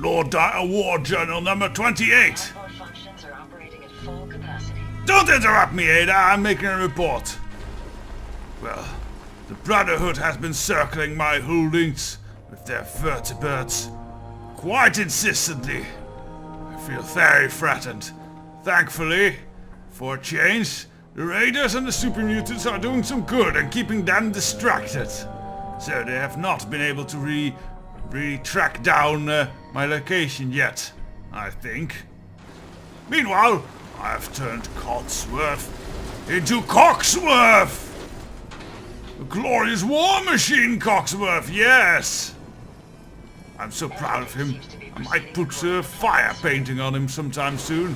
Lord Diar Warjournal number 28. All functions are operating at full capacity. Don't interrupt me, Ada. I'm making a report. Well, the Brotherhood has been circling my holdings with their vertebrates quite insistently. I feel very threatened. Thankfully, for a change, the Raiders and the Super Mutants are doing some good and keeping them distracted. So they have not been able to really track down my location yet, I think. Meanwhile, I have turned Codsworth into Cocksworth! A glorious war machine, Cocksworth, yes! I'm so proud of him. I might put fire painting on him sometime soon.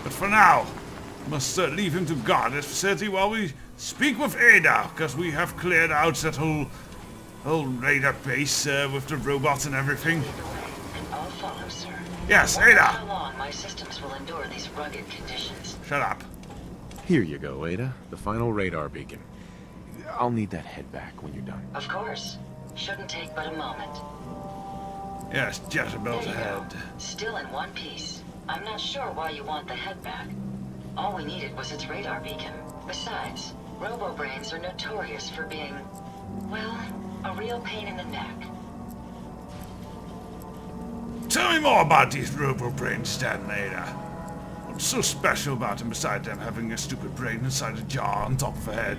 But for now, I must leave him to guard this facility while we speak with Ada, because we have cleared out that whole radar base with the robots and everything. I'll follow, sir. Yes, I wonder Ada! how long my systems will endure these rugged conditions. Shut up. Here you go, Ada. The final radar beacon. I'll need that head back when you're done. Of course. Shouldn't take but a moment. Yes, Jezebel's There you ahead. go. Still in one piece. I'm not sure why you want the head back. All we needed was its radar beacon. Besides, robo-brains are notorious for being, well, a real pain in the neck. Tell me more about these robo-brains, Stan and Ada. What's so special about them besides them having a stupid brain inside a jar on top of a head?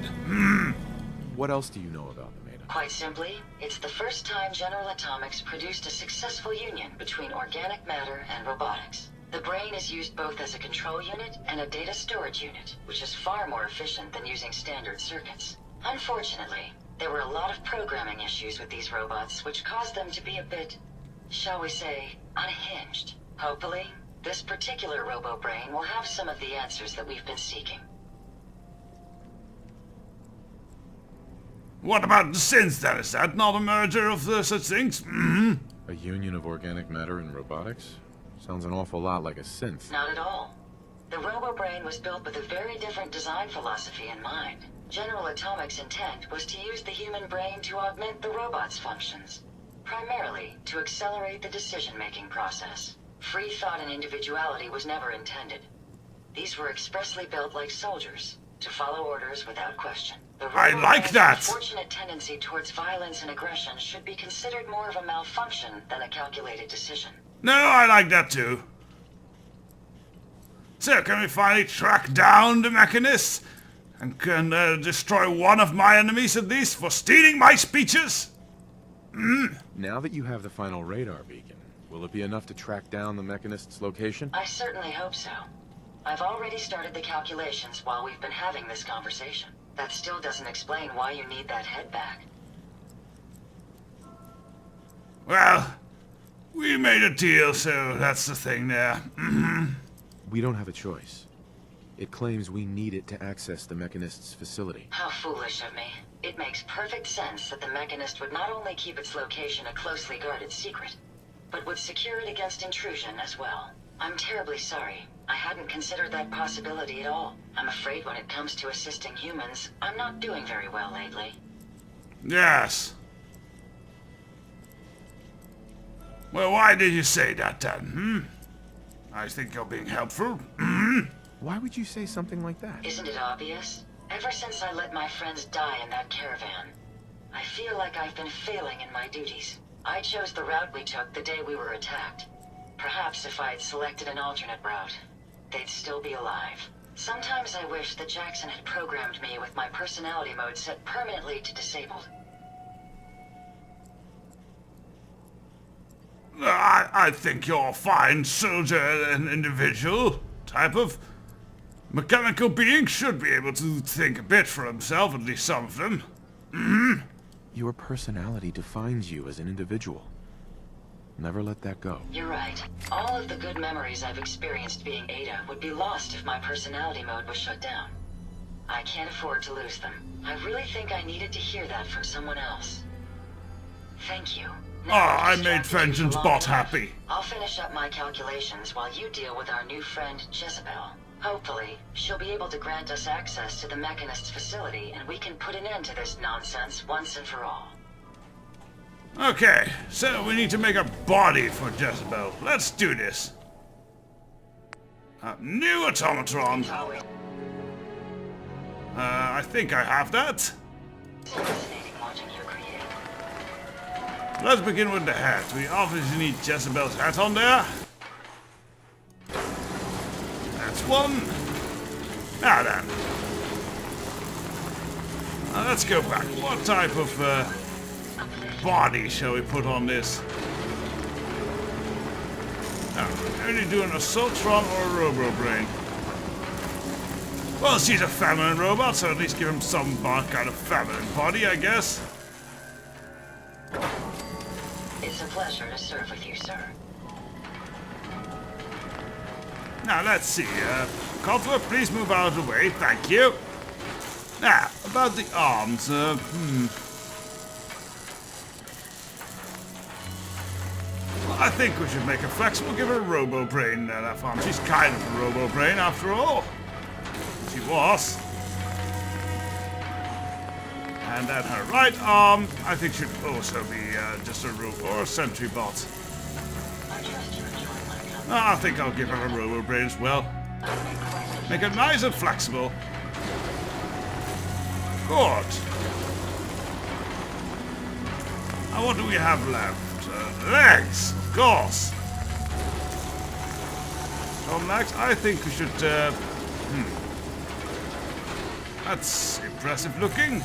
What else do you know about them, Ada? Quite simply, it's the first time General Atomics produced a successful union between organic matter and robotics. The brain is used both as a control unit and a data storage unit, which is far more efficient than using standard circuits. Unfortunately, there were a lot of programming issues with these robots, which caused them to be a bit, shall we say, unhinged. Hopefully, this particular robo-brain will have some of the answers that we've been seeking. What about the synths then? Is that not a merger of such things? A union of organic matter and robotics? Sounds an awful lot like a synth. Not at all. The robo-brain was built with a very different design philosophy in mind. General Atomics' intent was to use the human brain to augment the robot's functions, primarily to accelerate the decision-making process. Free thought and individuality was never intended. These were expressly built like soldiers, to follow orders without question. The I like that! unfortunate tendency towards violence and aggression should be considered more of a malfunction than a calculated decision. No, I like that too. So, can we finally track down the mechanists? And can destroy one of my enemies at least for stealing my speeches? Now that you have the final radar beacon, will it be enough to track down the mechanist's location? I certainly hope so. I've already started the calculations while we've been having this conversation. That still doesn't explain why you need that head back. Well, we made a deal, so that's the thing there. We don't have a choice. It claims we need it to access the mechanist's facility. How foolish of me. It makes perfect sense that the Mechanist would not only keep its location a closely guarded secret, but would secure it against intrusion as well. I'm terribly sorry. I hadn't considered that possibility at all. I'm afraid when it comes to assisting humans, I'm not doing very well lately. Yes. Well, why did you say that then, I think you're being helpful. Why would you say something like that? Isn't it obvious? Ever since I let my friends die in that caravan, I feel like I've been failing in my duties. I chose the route we took the day we were attacked. Perhaps if I had selected an alternate route, they'd still be alive. Sometimes I wish that Jackson had programmed me with my personality mode set permanently to disabled. I think you're a fine soldier and individual. Type of mechanical being should be able to think a bit for himself, at least some of them. Your personality defines you as an individual. Never let that go. You're right. All of the good memories I've experienced being Ada would be lost if my personality mode was shut down. I can't afford to lose them. I really think I needed to hear that from someone else. Thank you. I made Vengeance Bot happy. I'll finish up my calculations while you deal with our new friend, Jezebel. Hopefully, she'll be able to grant us access to the Mechanist's facility and we can put an end to this nonsense once and for all. Okay, so we need to make a body for Jezebel. Let's do this. A new automatron. I think I have that. Fascinating watching you create. Let's begin with the hat. We obviously need Jezebel's hat on there. That's one. Now then. Now let's go back. What type of body shall we put on this? Now, only do an Assaultron or a Robo-Brain. Well, she's a feminine robot, so at least give him some kind of feminine body, I guess. It's a pleasure to serve with you, sir. Now, let's see. Codsworth, please move out of the way. Thank you. Now, about the arms. Well, I think we should make her flexible. Give her a Robo-Brain that arm. She's kind of a Robo-Brain, after all. She was. And then her right arm, I think, should also be just a Robo or a Sentry Bot. I trust you enjoy my company. I think I'll give her a Robo-Brain as well. Make her nice and flexible. Good. Now what do we have left? Legs, of course. Some legs. I think we should. That's impressive looking.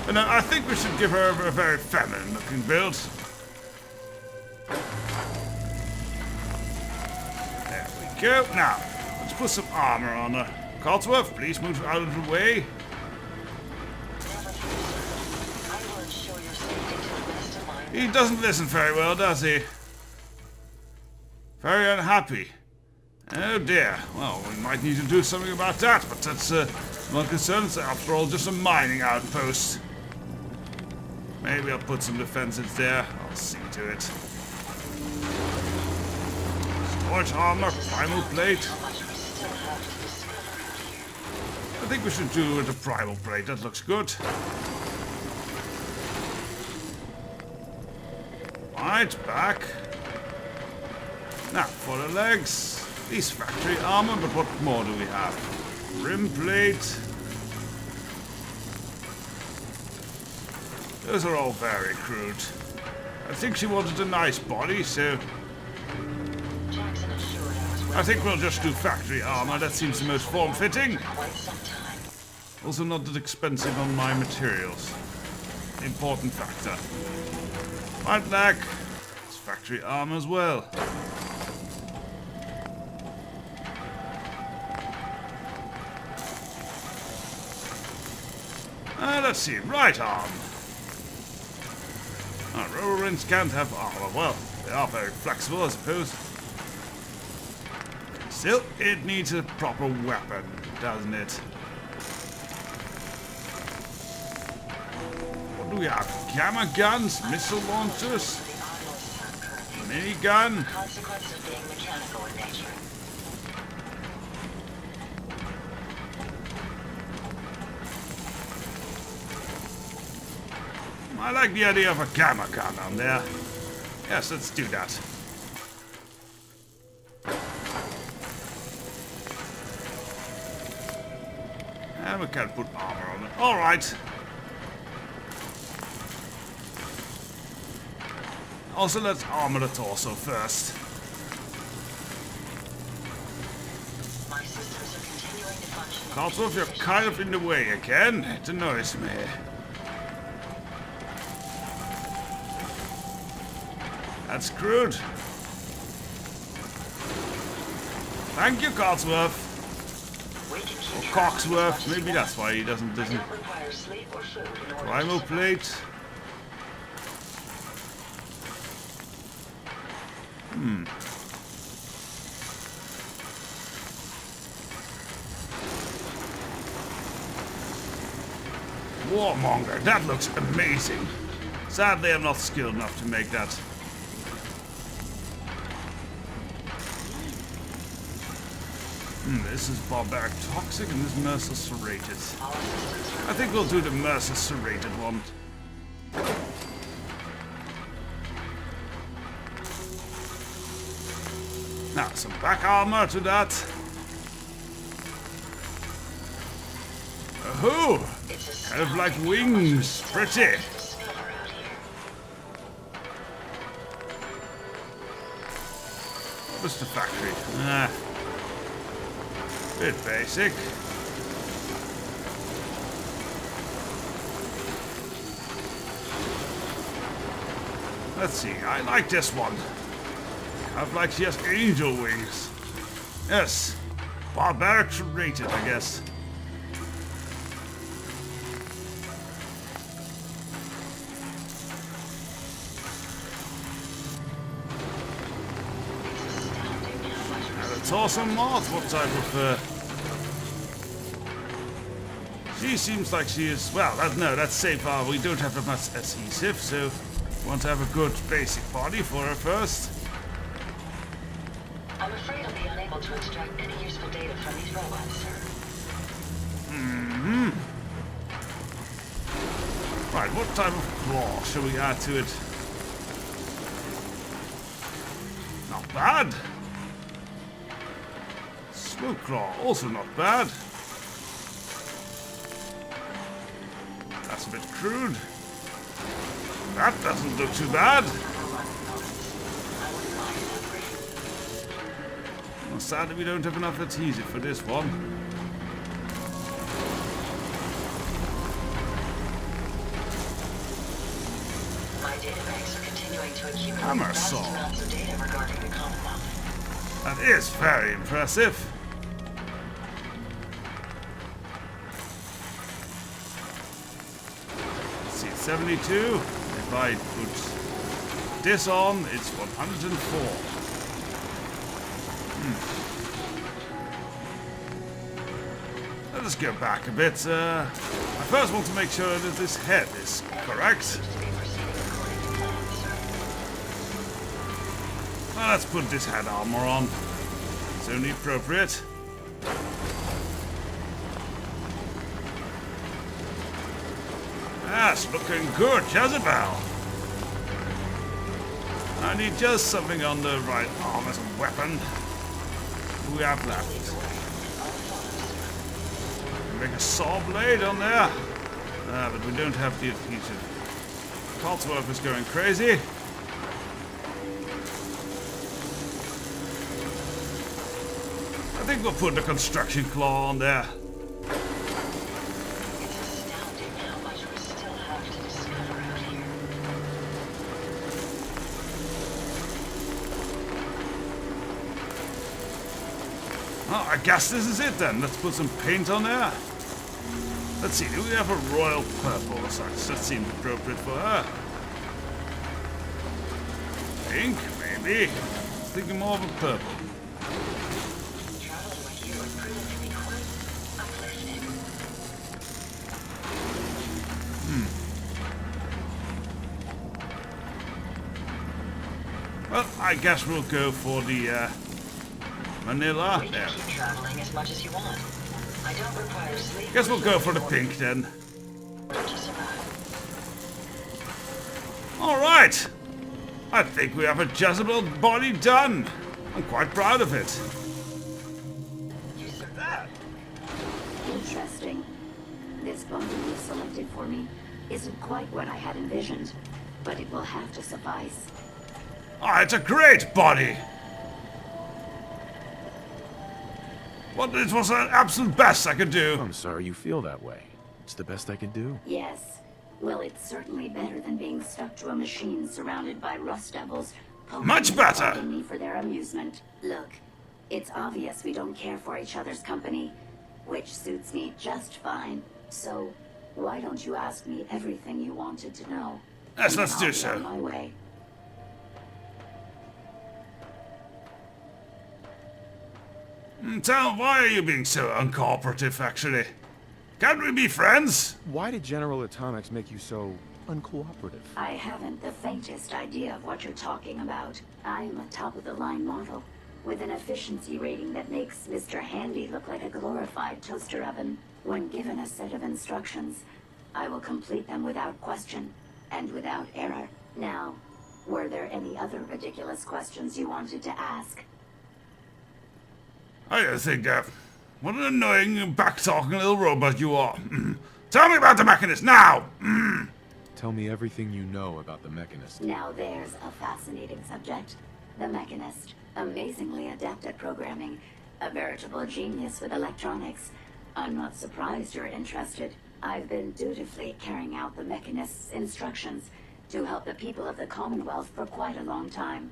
And I think we should give her a very feminine looking build. There we go. Now, let's put some armor on her. Codsworth, please move out of the way. I will ensure your safety to the best of my ability. He doesn't listen very well, does he? Very unhappy. Oh dear. Well, we might need to do something about that, but that's not concerned. It's after all just a mining outpost. Maybe I'll put some defenses there. I'll see to it. Storage armor, primal plate. How much we still have to discover here. I think we should do the primal plate. That looks good. Right, back. Now, for the legs. These factory armor, but what more do we have? Rim plate. Those are all very crude. I think she wanted a nice body, so Jackson assured I was I think we'll just do factory armor. That seems the most form-fitting. quite some time. Also not that expensive on my materials. Important factor. Right leg. It's factory armor as well. Let's see, right arm. Robo-Brains can't have armor. Well, they are very flexible, I suppose. Still, it needs a proper weapon, doesn't it? What do we have? Gamma guns, missile launchers, minigun. Consequence of being mechanical in nature. I like the idea of a gamma gun on there. Yes, let's do that. And we can put armor on it. Alright. Also, let's armor the torso first. My systems are continuing to function. Codsworth, you're kind of in the way again. It annoys me. That's crude. Thank you, Codsworth. We can keep Or track as much Coxworth. as we Maybe want. that's why he doesn't I listen. don't require sleep or food in order Primal to plate. Warmonger. That looks amazing. Sadly, I'm not skilled enough to make that. This is barbaric toxic and this Mercer serrated. I think we'll do the Mercer serrated one. Now, some back armor to that. Oh, kind of like wings. Pretty. What's the factory? Bit basic. Let's see, I like this one. Kind of like she has angel wings. Yes, barbaric rated, I guess. Awesome moth, what type of she seems like she is, well, no, that's safe. We don't have that much adhesive, so we want to have a good basic body for her first. I'm afraid I'll be unable to extract any useful data from these robots, sir. Right, what type of claw shall we add to it? Not bad. Smoke claw, also not bad. That's a bit crude. That doesn't look too bad. Well, sadly, we don't have enough adhesive for this one. My data banks are continuing to accumulate Hammer vast saw. amounts of data regarding the Commonwealth. That is very impressive. Let's see, 72. If I put this on, it's 104. Let us go back a bit. I first want to make sure that this head is correct. Well, let's put this head armor on. It's only appropriate. That's looking good, Jezebel. I need just something on the right arm as a weapon. What do we have left? Make a saw blade on there. But we don't have the adhesive. Codsworth is going crazy. I think we'll put the construction claw on there. It's astounding how much we still have to discover out here. Well, I guess this is it then. Let's put some paint on there. Let's see, do we have a royal purple or such? That seems appropriate for her. Pink, maybe. Thinking more of a purple. Traveling with you has proven to be quite uplifting. Well, I guess we'll go for the Manila. We There. can keep traveling as much as you want. I don't require sleep. Guess we'll go for the pink then. Don't you survive? Alright! I think we have a Jezebel body done. I'm quite proud of it. You survived. Interesting. This body you've selected for me isn't quite what I had envisioned, but it will have to suffice. Oh, it's a great body! Well, it was the absolute best I could do. I'm sorry you feel that way. It's the best I can do. Yes. Well, it's certainly better than being stuck to a machine surrounded by rust devils. Much better. Poking me for their amusement. Look, it's obvious we don't care for each other's company, which suits me just fine. So, why don't you ask me everything you wanted to know? Yes, And let's I'll do be so. on my way. Tell, why are you being so uncooperative, actually? Can't we be friends? Why did General Atomics make you so uncooperative? I haven't the faintest idea of what you're talking about. I'm a top-of-the-line model, with an efficiency rating that makes Mr. Handy look like a glorified toaster oven. When given a set of instructions, I will complete them without question. and without error. Now, were there any other ridiculous questions you wanted to ask? I just think, what an annoying, back-talking little robot you are. Tell me about the Mechanist, now! Tell me everything you know about the Mechanist. Now there's a fascinating subject. The Mechanist, amazingly adept at programming, a veritable genius with electronics. I'm not surprised you're interested. I've been dutifully carrying out the Mechanist's instructions to help the people of the Commonwealth for quite a long time.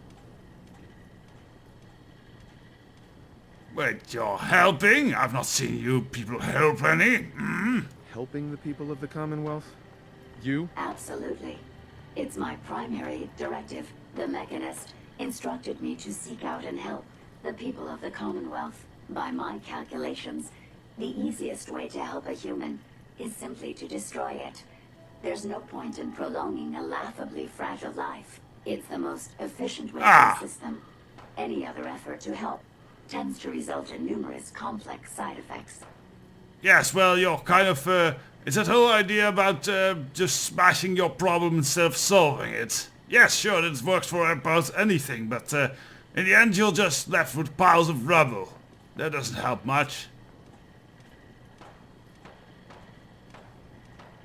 Wait, you're helping? I've not seen you people help any. Helping the people of the Commonwealth? You? Absolutely. It's my primary directive. The Mechanist instructed me to seek out and help the people of the Commonwealth. By my calculations, the easiest way to help a human is simply to destroy it. There's no point in prolonging a laughably fragile life. It's the most efficient way to assist them. Any other effort to help tends to result in numerous complex side effects. Yes, well, you're kind of, it's that whole idea about, just smashing your problem instead of solving it. Yes, sure, it works for about anything, but, in the end you're just left with piles of rubble. That doesn't help much.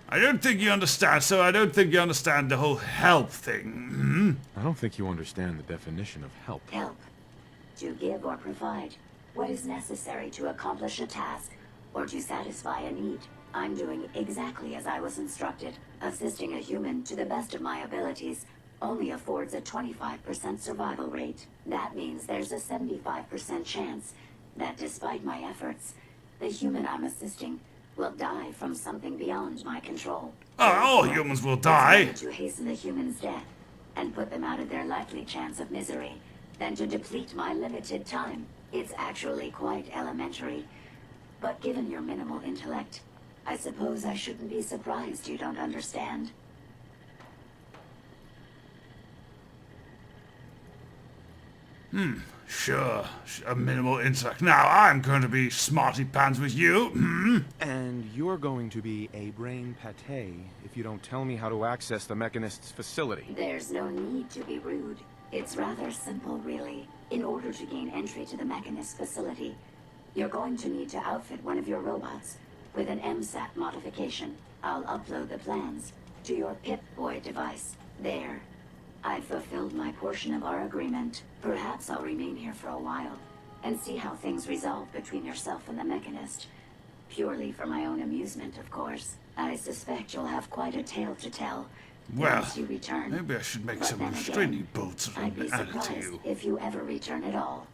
I don't think you understand, so I don't think you understand the whole help thing. I don't think you understand the definition of help. Help. To give or provide what is necessary to accomplish a task or to satisfy a need. I'm doing exactly as I was instructed. Assisting a human to the best of my abilities only affords a 25% survival rate. That means there's a 75% chance that despite my efforts, the human I'm assisting will die from something beyond my control. All humans will die. It's better to hasten the human's death and put them out of their likely chance of misery than to deplete my limited time. It's actually quite elementary. But given your minimal intellect, I suppose I shouldn't be surprised you don't understand. Sure, a minimal intellect. Now I'm going to be smarty pants with you. And you're going to be a brain pate if you don't tell me how to access the Mechanist's facility. There's no need to be rude. It's rather simple, really. In order to gain entry to the Mechanist facility, you're going to need to outfit one of your robots with an MSAT modification. I'll upload the plans to your Pip-Boy device. There. I've fulfilled my portion of our agreement. Perhaps I'll remain here for a while and see how things resolve between yourself and the Mechanist. Purely for my own amusement, of course. I suspect you'll have quite a tale to tell Well, once you return. maybe I should make But some then again, restraining bolts I'd be added to surprised you. if you ever return at all.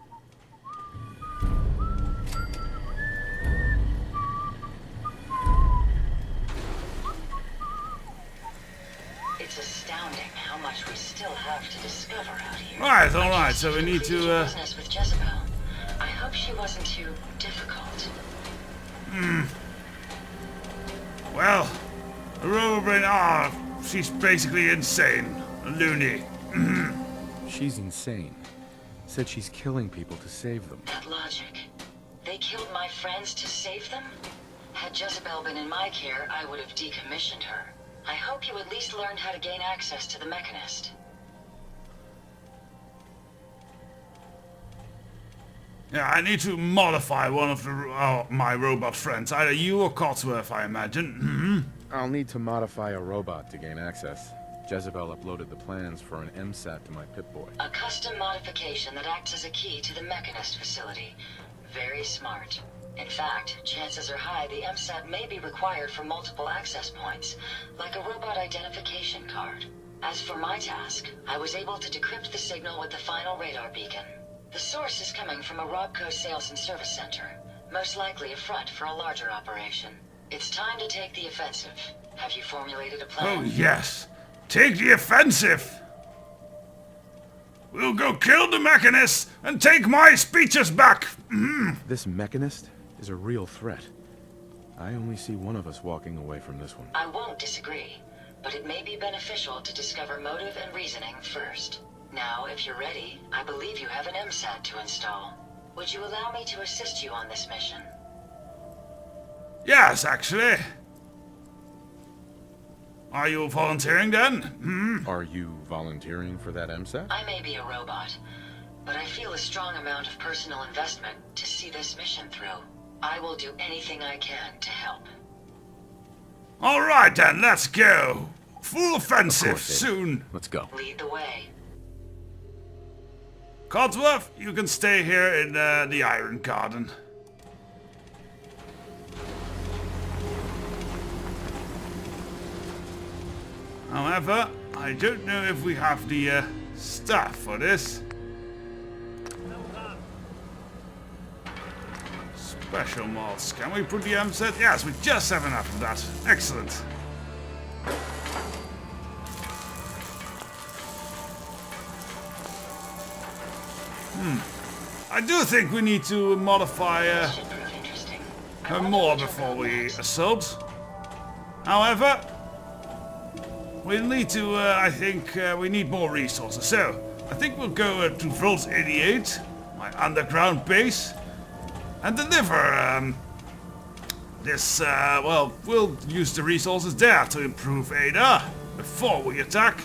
It's astounding how much we still have to discover out here. Alright, so we need Completed to, business with Jezebel. I hope she wasn't too difficult. well, the Robobrain, she's basically insane. A loony. She's insane. Said she's killing people to save them. That logic. They killed my friends to save them? Had Jezebel been in my care, I would have decommissioned her. I hope you at least learned how to gain access to the Mechanist. Yeah, I need to modify one of my robot friends. Either you or Cotsworth, I imagine. I'll need to modify a robot to gain access. Jezebel uploaded the plans for an MSAT to my Pip-Boy. A custom modification that acts as a key to the Mechanist facility. Very smart. In fact, chances are high the MSAT may be required for multiple access points, like a robot identification card. As for my task, I was able to decrypt the signal with the final radar beacon. The source is coming from a Robco sales and service center, most likely a front for a larger operation. It's time to take the offensive. Have you formulated a plan? Oh yes, take the offensive. We'll go kill the Mechanist and take my speeches back. This Mechanist is a real threat. I only see one of us walking away from this one. I won't disagree, but it may be beneficial to discover motive and reasoning first. Now, if you're ready, I believe you have an MSAT to install. Would you allow me to assist you on this mission? Yes, actually. Are you volunteering then? Hmm? Are you volunteering for that MSAT? I may be a robot, but I feel a strong amount of personal investment to see this mission through. I will do anything I can to help. Alright then, let's go. Full offensive David. soon. Let's go. Lead the way. Codsworth, you can stay here in the Iron Garden. However, I don't know if we have the staff for this. Special mods. Can we put the MSET? Yes, we just have enough of that. Excellent. I do think we need to modify This should prove interesting. her more before we assault. However, we'll need to, I think, we need more resources. So, I think we'll go to Vault 88, my underground base, and deliver this, well, we'll use the resources there to improve Ada before we attack.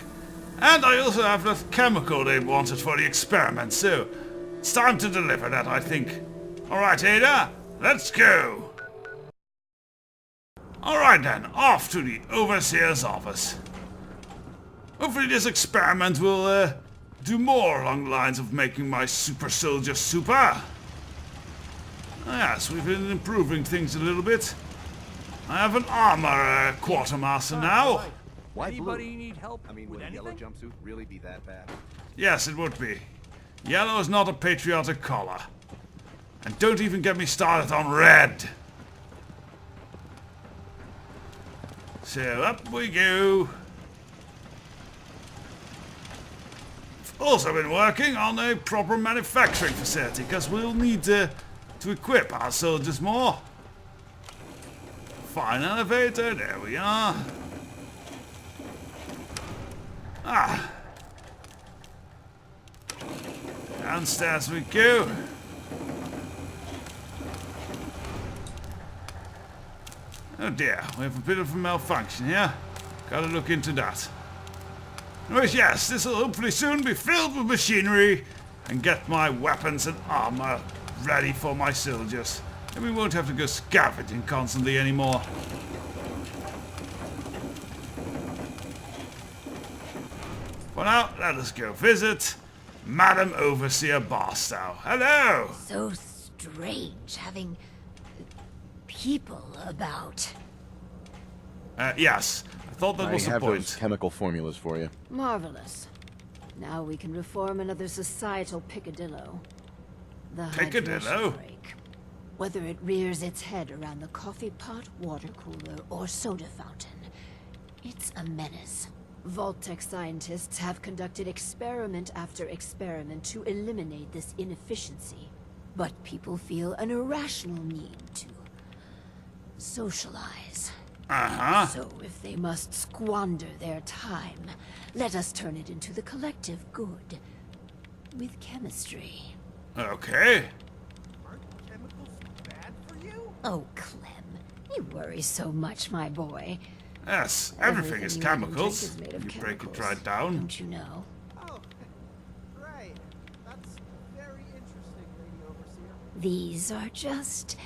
And I also have the chemical they wanted for the experiment, so it's time to deliver that, I think. Alright, Ada, let's go! Alright then, off to the Overseer's office. Hopefully this experiment will do more along the lines of making my super soldier super. Yes, we've been improving things a little bit. I have an armor quartermaster now. Why Anybody blue? need help I mean, with would a yellow anything? jumpsuit really be that bad? Yes, it would be. Yellow is not a patriotic color. And don't even get me started on red. So up we go. I've also been working on a proper manufacturing facility because we'll need to equip our soldiers more. Fine elevator, there we are. Ah. Downstairs we go. Oh dear, we have a bit of a malfunction here. Gotta look into that. Anyways, yes, this will hopefully soon be filled with machinery and get my weapons and armor ready for my soldiers. And we won't have to go scavenging constantly anymore. For now, let us go visit Madam Overseer Barstow. Hello! So strange having people about. Yes, I thought that I was the have those point. chemical formulas for you. Marvelous. Now we can reform another societal picadillo. The Picadillo? hydration break. Whether it rears its head around the coffee pot, water cooler, or soda fountain, it's a menace. Vault-Tec scientists have conducted experiment after experiment to eliminate this inefficiency. But people feel an irrational need to socialize. Uh-huh. So if they must squander their time, let us turn it into the collective good. With chemistry. Okay. Aren't chemicals bad for you? Oh, Clem, you worry so much, my boy. Yes, everything is you eat and drink chemicals. is made You of break it chemicals, right down. Don't you know? Oh, right. That's very interesting, Lady Overseer. These are just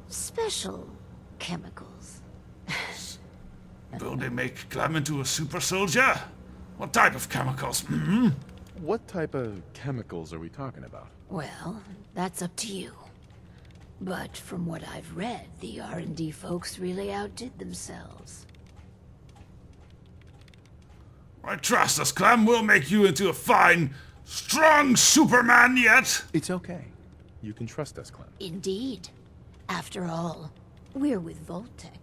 special chemicals. Will they make Clem into a super soldier? What type of chemicals? Hmm? What type of chemicals are we talking about? Well, that's up to you. But from what I've read, the R&D folks really outdid themselves. I trust us, Clem. We'll make you into a fine, strong Superman yet. It's okay. You can trust us, Clem. Indeed. After all, we're with Vault-Tec.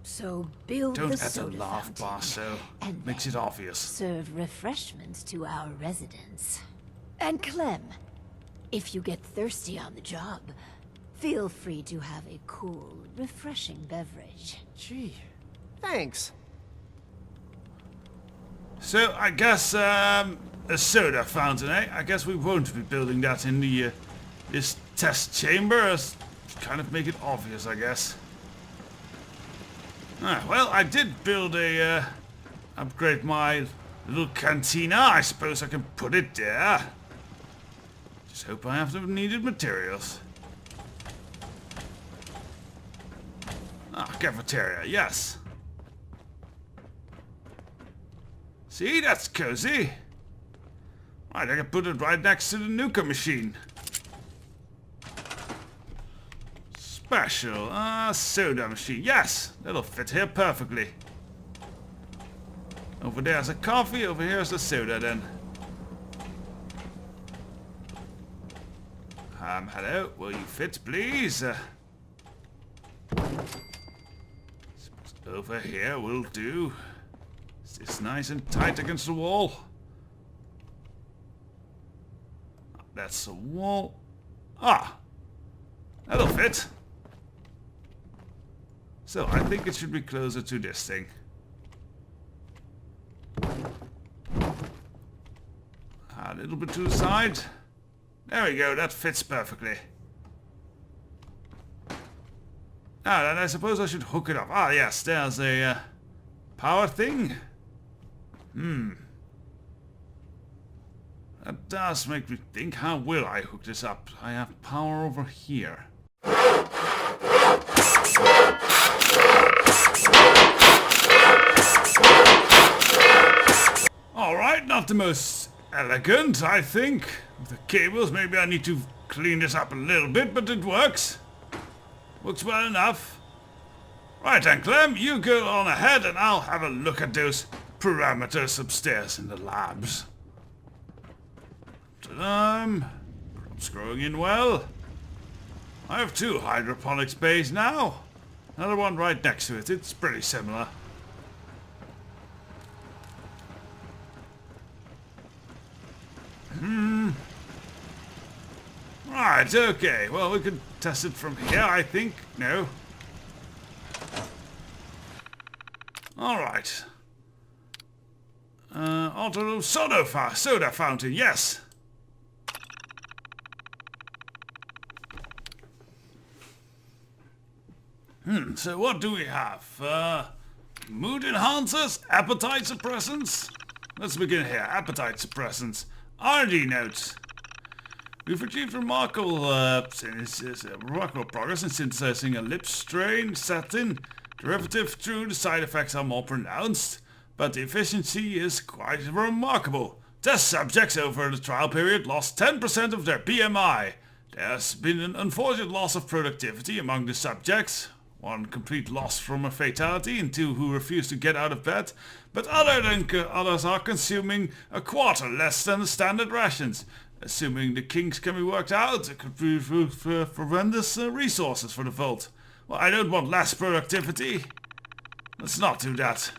So build Don't the have to soda laugh, fountain, Barstow. and Makes then it obvious. serve refreshments to our residents. And Clem, if you get thirsty on the job, feel free to have a cool, refreshing beverage. Gee, thanks. So, I guess, a soda fountain, eh? I guess we won't be building that in the, this test chamber. Kind of make it obvious, I guess. Well, I did build a, upgrade my little cantina. I suppose I can put it there. Just hope I have the needed materials. Cafeteria, yes. See, that's cozy. Right, I can put it right next to the nuka machine. Special, soda machine. Yes, that'll fit here perfectly. Over there's a coffee, over here's the soda then. Hello, will you fit please? Over here will do. Is this nice and tight against the wall? That's the wall. That'll fit. So I think it should be closer to this thing. A little bit to the side. There we go, that fits perfectly. Then I suppose I should hook it up. Yes, there's a power thing. That does make me think, how will I hook this up? I have power over here. Alright, not the most elegant, I think. With the cables, maybe I need to clean this up a little bit, but it works. Works well enough. Right then, Clem, you go on ahead and I'll have a look at those parameters upstairs in the labs. Crops growing in well. I have 2 hydroponics bays now. Another one right next to it. It's pretty similar. Right, okay. Well, we can test it from here, I think. No. Alright. Auto soda fountain, yes. So what do we have? Mood enhancers, appetite suppressants. Let's begin here. Appetite suppressants. R&D notes. We've achieved remarkable progress in synthesizing a lip strain satin derivative. True, the side effects are more pronounced, but the efficiency is quite remarkable. Test subjects over the trial period lost 10% of their BMI. There's been an unfortunate loss of productivity among the subjects. 1 complete loss from a fatality and 2 who refused to get out of bed, but others are consuming a quarter less than the standard rations. Assuming the kinks can be worked out, it could be horrendous resources for the vault. Well, I don't want less productivity. Let's not do that.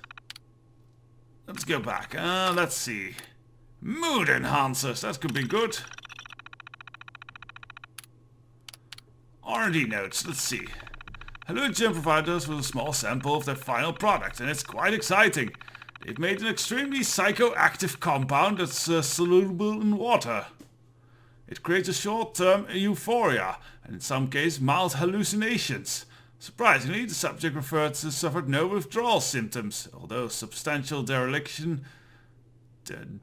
Let's go back. Let's see. Mood enhancers, that could be good. R&D notes, let's see. Hallucinogen provided us with a small sample of their final product, and it's quite exciting. They've made an extremely psychoactive compound that's soluble in water. It creates a short-term euphoria, and in some cases mild hallucinations. Surprisingly, the subject suffered no withdrawal symptoms, although substantial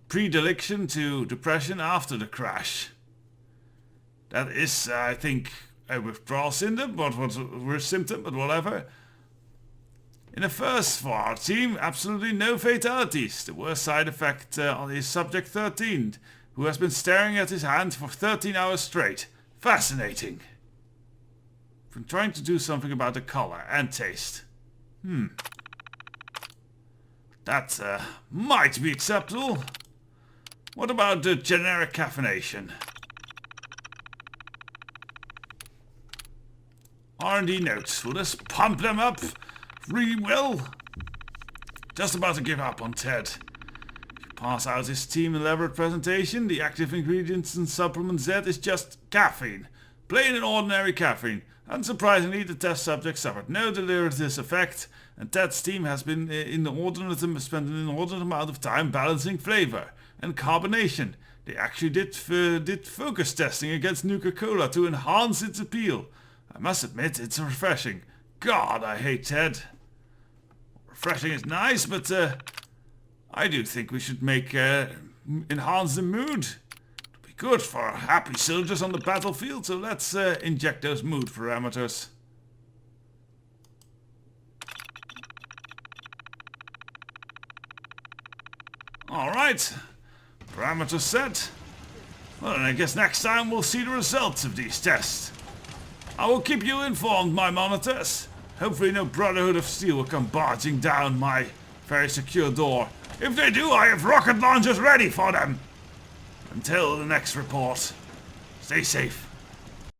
predilection to depression after the crash. That is, I think, a withdrawal symptom, but whatever. In the first for our team, absolutely no fatalities. The worst side effect is subject 13, who has been staring at his hand for 13 hours straight. Fascinating. From trying to do something about the color and taste. That might be acceptable. What about the generic caffeination? R&D notes. Will this pump them up really well? Just about to give up on Ted. If you pass out his team elaborate presentation, the active ingredients in supplement Z is just caffeine. Plain and ordinary caffeine. Unsurprisingly, the test subject suffered no deleterious effect, and Ted's team has been spent an inordinate amount of time balancing flavor and carbonation. They actually did focus testing against Nuka-Cola to enhance its appeal. I must admit, it's refreshing. God, I hate Ted. refreshing is nice, but I do think we should make enhance the mood. It'll be good for happy soldiers on the battlefield, so let's inject those mood parameters. Alright, parameters set. Well, and I guess next time we'll see the results of these tests. I will keep you informed, my monitors. Hopefully no Brotherhood of Steel will come barging down my very secure door. If they do, I have rocket launchers ready for them. Until the next report, stay safe.